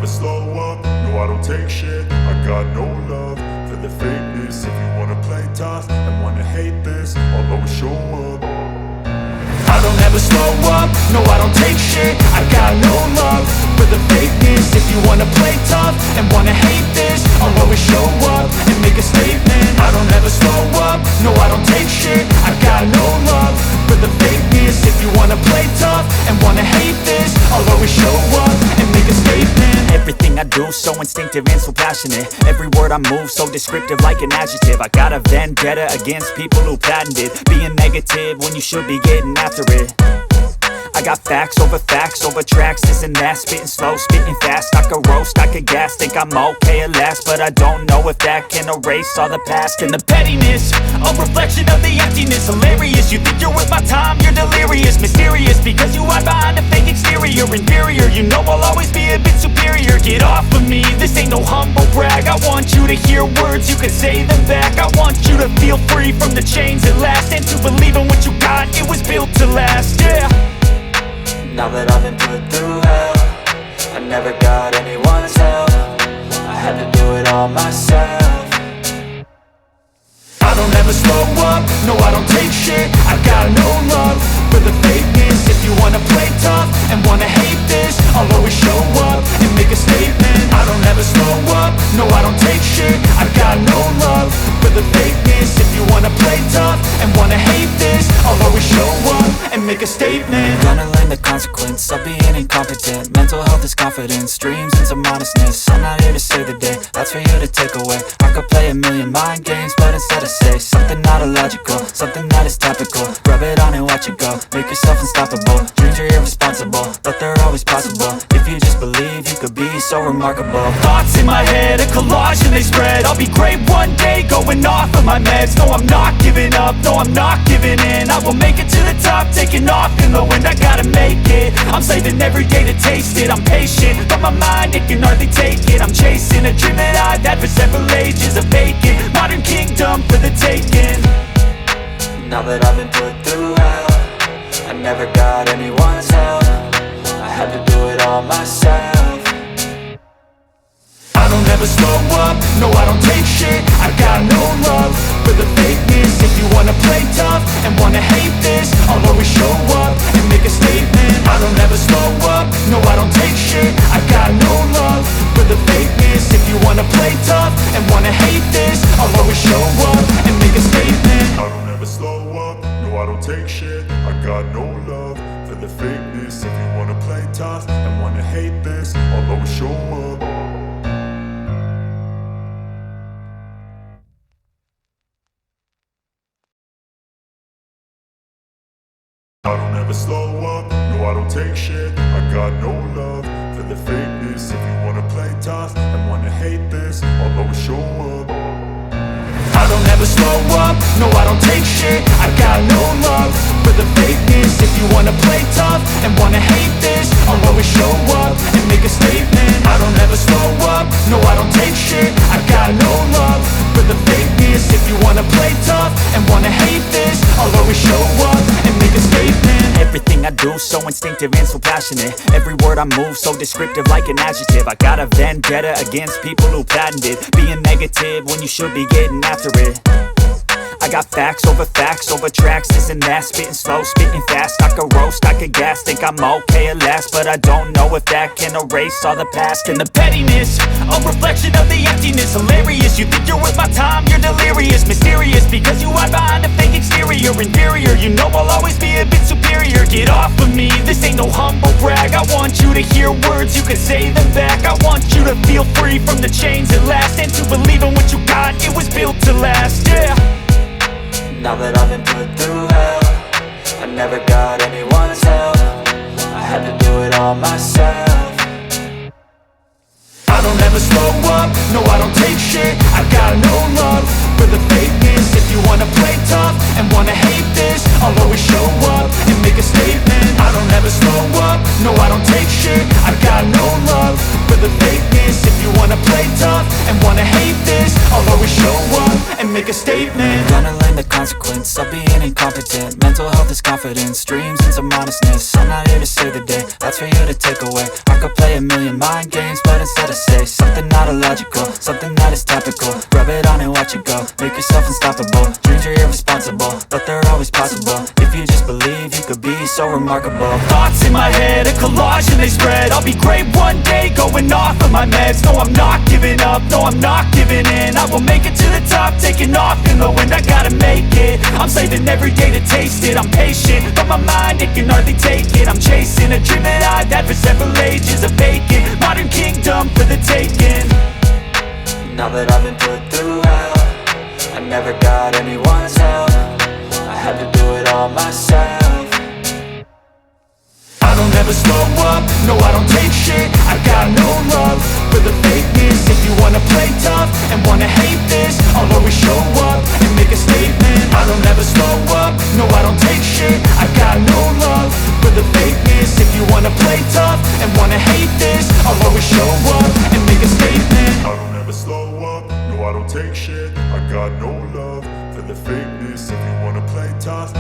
slow up, no I don't take shit. I got no love for the fakeness. If you wanna play tough and wanna hate this, I'll always show up. I don't ever slow up, no I don't take shit. I got no love for the fakeness. If you wanna play tough and wanna hate this, I'll always show up and make a statement. I don't ever slow up, no I don't take shit. I got no love for the fakeness. If you wanna play tough and wanna hate this, I'll always show up and make a statement. Everything I do so instinctive and so passionate. Every word I move so descriptive like an adjective. I got a vendetta against people who patented being negative when you should be getting after it. I got facts over tracks, this and that. Spitting slow, spitting fast. I could roast, I could gas. Think I'm okay at last, but I don't know if that can erase all the past. And the pettiness, a reflection of the emptiness. Hilarious, you think you're worth my time, you're delirious. Mysterious, because you hide behind a fake exterior. Inferior, you know I'll always be a bit superior. Get off of me, this ain't no humble brag. I want you to hear words, you can say them back. I want you to feel free from the chains at last, and to believe in what you got, it was built to last, yeah. Now that I've been put through hell, I never got anyone's help. I had to do it all myself. I don't ever slow up, no I don't take shit. I got no love for the fakeness. If you wanna play tough and wanna hate this, I'll always show up and make a statement. I don't ever slow up, no I don't take shit. I got no love for the fakeness. If you wanna play tough and wanna hate this, I'll always show up and make a statement. Gonna learn the consequence of being incompetent. Mental health is confidence, dreams and some honestness. I'm not here to save the day, that's for you to take away. I could play a million mind games, but instead I say something not illogical, something that is topical. Rub it on and watch it go, make yourself unstoppable. Dreams are irresponsible, but they're always possible. If you just believe, you could be so remarkable. Thoughts in my head, a collage and they spread. I'll be great one day, going off of my meds. No, I'm not giving up, no, I'm not giving in. I will make it to the top, taking off in the wind. I gotta make it, I'm saving every day to taste it. I'm patient, but my mind, it can hardly take it. I'm chasing a dream that I've had for several ages. A vacant, modern kingdom for the taking. Now that I've been put through hell, I never got anyone's help. I had to do it all myself. I don't ever slow up, no I don't take shit. I got no love for the fakeness. If you wanna play tough and wanna hate this, I'll always show up and make a statement. I don't ever slow up, no I don't take shit. I got no love for the fakeness. If you wanna play tough and wanna hate this, I'll always show up and make a statement. I don't ever slow up, no I don't take shit. I got no love for the fakeness. If you wanna play tough and wanna hate this, I'll always show up. I don't ever slow up, no I don't take shit. I got no love for the fakeness. If you wanna play tough and wanna hate this, I'll always show up. I don't ever slow up, no I don't take shit. I got no love for the fakeness. If you wanna play tough and wanna hate this, I'll always show up and make a statement. I don't ever slow up, no I don't take shit. I got no love for the fakeness. If you wanna play tough and wanna hate this, I'll always show up and make a statement. Everything I do so instinctive and so passionate. Every word I move so descriptive like an adjective. I got a vendetta against people who patented being negative when you should be getting after it. I got facts over tracks, this and that. Spitting slow, spitting fast. I could roast, I could gas. Think I'm okay at last, but I don't know if that can erase all the past. And the pettiness, a reflection of the emptiness. Hilarious, you think you're worth my time, you're delirious. Mysterious, because you hide behind a fake exterior. Inferior, you know I'll always be a bit superior. Get off of me, this ain't no humble brag. I want you to hear words, you can say them back. I want you to feel free from the chains at last, and to believe in what you got, it was built to last, yeah. Now that I've been put through hell, I never got anyone's help. I had to do it all myself. I don't ever slow up, no I don't take shit. I got no love for the fakeness. If you wanna play tough and wanna hate this, I'll always show up and make a statement. I don't ever slow up, no I don't take shit. I got no love for the fakeness. If you wanna play tough and wanna hate this, I'll always show up and make a statement. Gonna learn the consequence of being incompetent. incompetent. Mental health is confidence, dreams and some honestness. I'm not here to save the day, that's for you to take away. I could play a million mind games, but instead I say something not illogical, something that is topical. Rub it on and watch it go, make yourself unstoppable. Dreams are irresponsible, but they're always possible. If you just believe, you could be so remarkable. Thoughts in my head, a collage and they spread. I'll be great one day, going off of my meds. No, I'm not giving up, no, I'm not giving in. I will make it to the top, taking off in the wind. I gotta make it, I'm saving every day to taste it. I'm patient, but my mind, it can hardly take it. I'm chasing a dream that I've had for several ages. A vacant, modern kingdom for the taking. Now that I've been put through hell, I never got anyone's help. I had to do it all myself. I don't ever slow up, no I don't take shit. I got no love for the fakeness. If you wanna play tough and wanna hate this, I'll always show up and make a statement. I don't ever slow up, no I don't take shit. I got no love for the fakeness. If you wanna play tough and wanna hate this, I'll always show up and make a statement. I don't ever slow up, no I don't take shit. I got no love for the fakeness. If you wanna play tough